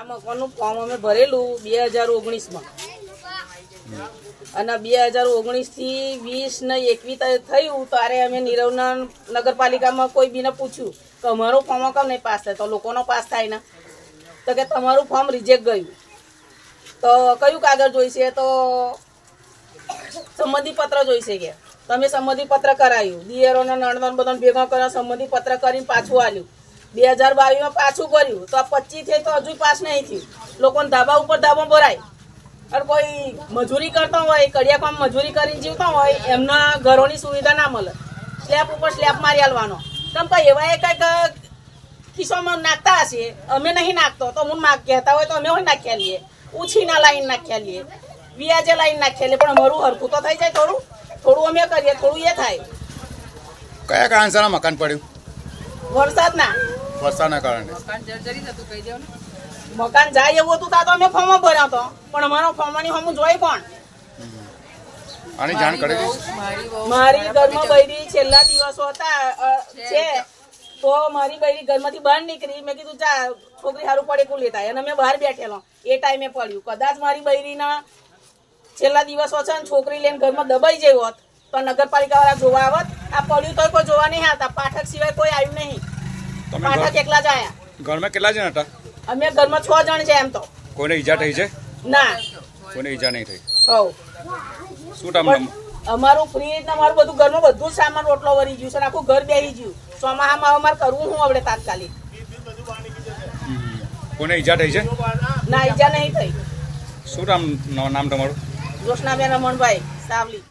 આ મકાનનું ફોર્મ અમે ભરેલું 2019માં અને 2019 થી 20 ને 21 થયું ત્યારે અમે નિરવના નગરપાલિકામાં કોઈ બીને પૂછ્યું કે અમારું ફોર્મ કેમ નહીં પાસ થાય તો લોકોનો પાસ થાય ને તો કે તમારું ફોર્મ રિજેક્ટ ગયું તો કયું કાગળ જોઈશે તો સંમતિપત્ર જોઈશે કે તમે સંમતિપત્ર કરાયું દિયરોના નણંદોને બધાને ભેગા કર્યા સંમતિપત્ર કરીને પાછું આલ્યું 2022માં પાછું કર્યું તો આ 25 થઈ તો હજુ પાસ નહીં થયું લોકોને ધાબા ઉપર ધાબા ભરાય અને કોઈ મજૂરી કરતો હોય કડિયા કામ મજૂરી કરીને જીવતો હોય એમના ઘરોની સુવિધા ના મળે સ્લેબ ઉપર સ્લેબ મારી આલવાનો તમ કઈ એવા કંઈક ખિસ્સામાં નાખતા હશે અમે નહીં નાખતો તો હું કહેતા હોય તો અમે હોય નાખ્યા લઈએ ઉછીના લાઈન નાખ્યા લઈએ વ્યાજે લાઈન નાખ્યા લઈએ પણ અમારું હરખું તો થઈ જાય થોડું અમે કરીએ થોડું એ થાય. કયા કારણસર મકાન પડ્યું? વરસાદના કારણે મકાન જાય એવું હતું તો અમે ફોર્મ ભર્યો હતો પણ અમારો ફોર્મની હમું જોઈ કોણ? આની જાણ કરી મારી ઘરમાં બૈરી છેલ્લા દિવસો હતા છે તો મારી બૈરી ઘરમાંથી બહાર નીકળી મેં કીધું ચા છોકરી સારું પડે કું લેતા અને મેં બહાર બેઠેલો એ ટાઈમે પડ્યું કદાચ મારી બૈરીના છેલ્લા દિવસો છે ને છોકરી લઈને ઘરમાં દબાઈ જઈ હોત તો નગરપાલિકા વાળા જોવા આવત આ પડ્યું તો કોઈ જોવા નહીં આવતા પાઠક સિવાય કોઈ આવ્યું નહીં પાઠક એકલા જ આયા. ઘરમાં કેટલા જણ હતા? અમે ઘરમાં 6 જણ છે એમ તો. કોઈને ઈજા થઈ છે? ના કોઈને ઈજા નહીં થઈ. હવ શું નામ? અમારું ફ્રીજ ને અમારું બધું ઘરમાં બધું જ સામાન રોટલો વરી ગયું છે ને આખું ઘર બેસી ગયું ચોમાહામાં અમારે કરવું હું હવે તાત્કાલિક. કોઈને ઈજા થઈ છે? ના ઈજા નહીં થઈ. શું નામ તમારું? જોશનાબેન રમણભાઈ સાવલી.